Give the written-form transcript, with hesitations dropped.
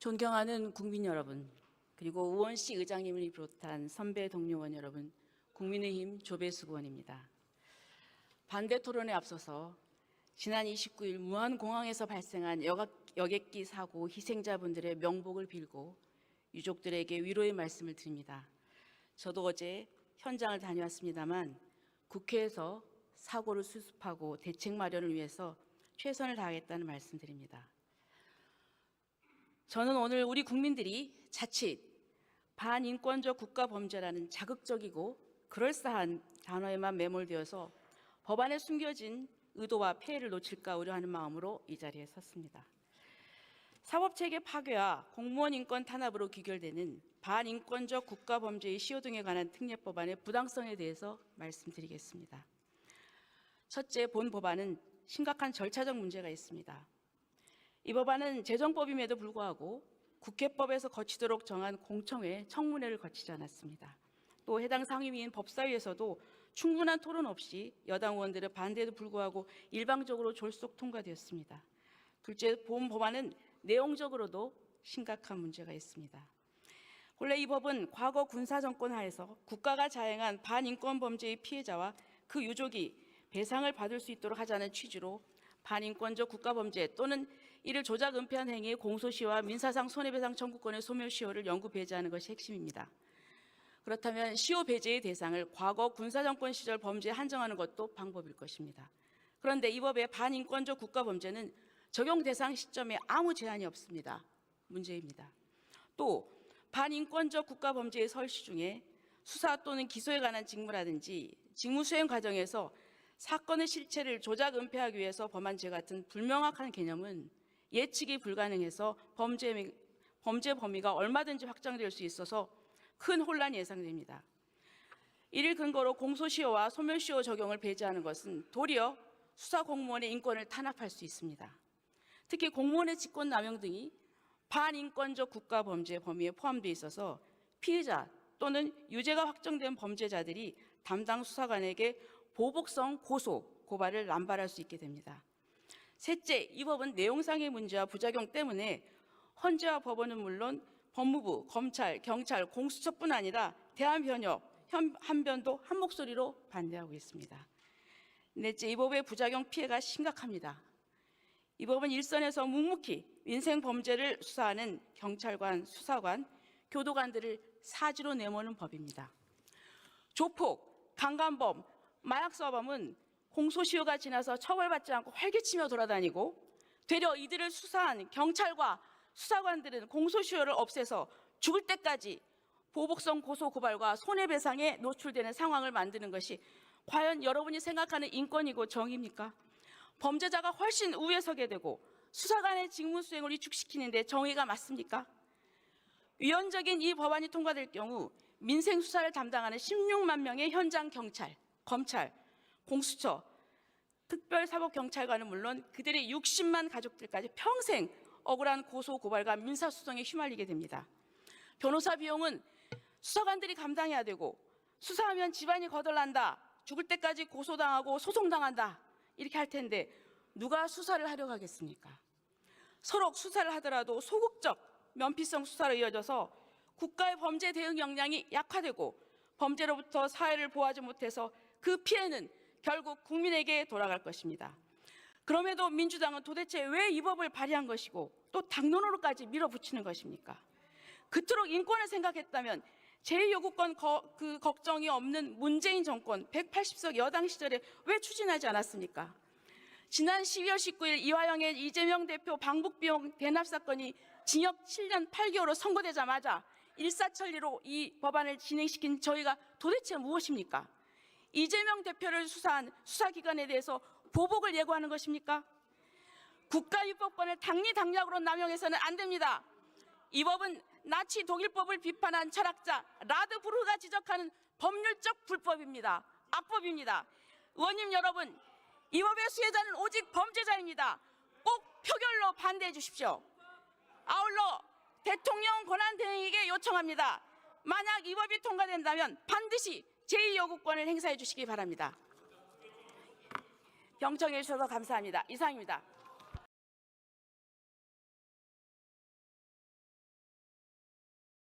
존경하는 국민 여러분, 그리고 우원식 의장님을 비롯한 선배 동료원 여러분, 국민의힘 조배숙 의원입니다. 반대 토론에 앞서서 지난 29일 무안공항에서 발생한 여객기 사고 희생자분들의 명복을 빌고 유족들에게 위로의 말씀을 드립니다. 저도 어제 현장을 다녀왔습니다만 국회에서 사고를 수습하고 대책 마련을 위해서 최선을 다하겠다는 말씀드립니다. 저는 오늘 우리 국민들이 자칫 반인권적 국가범죄라는 자극적이고 그럴싸한 단어에만 매몰되어서 법안에 숨겨진 의도와 폐해를 놓칠까 우려하는 마음으로 이 자리에 섰습니다. 사법체계 파괴와 공무원 인권 탄압으로 귀결되는 반인권적 국가범죄의 시효 등에 관한 특례법안의 부당성에 대해서 말씀드리겠습니다. 첫째, 본 법안은 심각한 절차적 문제가 있습니다. 이 법안은 제정법임에도 불구하고 국회법에서 거치도록 정한 공청회, 청문회를 거치지 않았습니다. 또 해당 상임위인 법사위에서도 충분한 토론 없이 여당 의원들의 반대에도 불구하고 일방적으로 졸속 통과되었습니다. 둘째, 본 법안은 내용적으로도 심각한 문제가 있습니다. 원래 이 법은 과거 군사정권 하에서 국가가 자행한 반인권 범죄의 피해자와 그 유족이 배상을 받을 수 있도록 하자는 취지로 반인권적 국가범죄 또는 이를 조작 은폐한 행위의 공소시효와 민사상 손해배상 청구권의 소멸시효를 영구 배제하는 것이 핵심입니다. 그렇다면 시효 배제의 대상을 과거 군사정권 시절 범죄에 한정하는 것도 방법일 것입니다. 그런데 이 법의 반인권적 국가범죄는 적용 대상 시점에 아무 제한이 없습니다. 문제입니다. 또 반인권적 국가범죄의 설시 중에 수사 또는 기소에 관한 직무라든지 직무 수행 과정에서 사건의 실체를 조작 은폐하기 위해서 범한 죄 같은 불명확한 개념은 예측이 불가능해서 범죄 범위가 얼마든지 확장될 수 있어서 큰 혼란이 예상됩니다. 이를 근거로 공소시효와 소멸시효 적용을 배제하는 것은 도리어 수사 공무원의 인권을 탄압할 수 있습니다. 특히 공무원의 직권남용 등이 반인권적 국가범죄 범위에 포함되어 있어서 피해자 또는 유죄가 확정된 범죄자들이 담당 수사관에게 보복성 고소, 고발을 남발할 수 있게 됩니다. 셋째, 이 법은 내용상의 문제와 부작용 때문에 헌재와 법원은 물론 법무부, 검찰, 경찰, 공수처뿐 아니라 대한변협, 한변도 한 목소리로 반대하고 있습니다. 넷째, 이 법의 부작용 피해가 심각합니다. 이 법은 일선에서 묵묵히 민생 범죄를 수사하는 경찰관, 수사관, 교도관들을 사지로 내모는 법입니다. 조폭, 강간범, 마약서범은 공소시효가 지나서 처벌받지 않고 활개치며 돌아다니고 되려 이들을 수사한 경찰과 수사관들은 공소시효를 없애서 죽을 때까지 보복성 고소 고발과 손해배상에 노출되는 상황을 만드는 것이 과연 여러분이 생각하는 인권이고 정의입니까? 범죄자가 훨씬 우위에 서게 되고 수사관의 직무 수행을 위축시키는데 정의가 맞습니까? 위헌적인 이 법안이 통과될 경우 민생 수사를 담당하는 16만 명의 현장 경찰, 검찰, 공수처, 특별사법경찰관은 물론 그들의 60만 가족들까지 평생 억울한 고소, 고발과 민사소송에 휘말리게 됩니다. 변호사 비용은 수사관들이 감당해야 되고 수사하면 집안이 거덜난다, 죽을 때까지 고소당하고 소송당한다 이렇게 할 텐데 누가 수사를 하려고 하겠습니까? 서로 수사를 하더라도 소극적, 면피성 수사로 이어져서 국가의 범죄 대응 역량이 약화되고 범죄로부터 사회를 보호하지 못해서 그 피해는 결국 국민에게 돌아갈 것입니다. 그럼에도 민주당은 도대체 왜 이 법을 발의한 것이고 또 당론으로까지 밀어붙이는 것입니까? 그토록 인권을 생각했다면 제2요구권 걱정이 없는 문재인 정권 180석 여당 시절에 왜 추진하지 않았습니까? 지난 12월 19일 이화영의 이재명 대표 방북비용 대납 사건이 징역 7년 8개월로 선고되자마자 일사천리로 이 법안을 진행시킨 저희가 도대체 무엇입니까? 이재명 대표를 수사한 수사기관에 대해서 보복을 예고하는 것입니까? 국가입법권을 당리당략으로 남용해서는 안 됩니다. 이 법은 나치 독일법을 비판한 철학자 라드부르가 지적하는 법률적 불법입니다. 악법입니다. 의원님 여러분, 이 법의 수혜자는 오직 범죄자입니다. 꼭 표결로 반대해 주십시오. 아울러 대통령 권한대행에게 요청합니다. 만약 이 법이 통과된다면 반드시 제2요구권을 행사해 주시기 바랍니다. 경청해 주셔서 감사합니다. 이상입니다.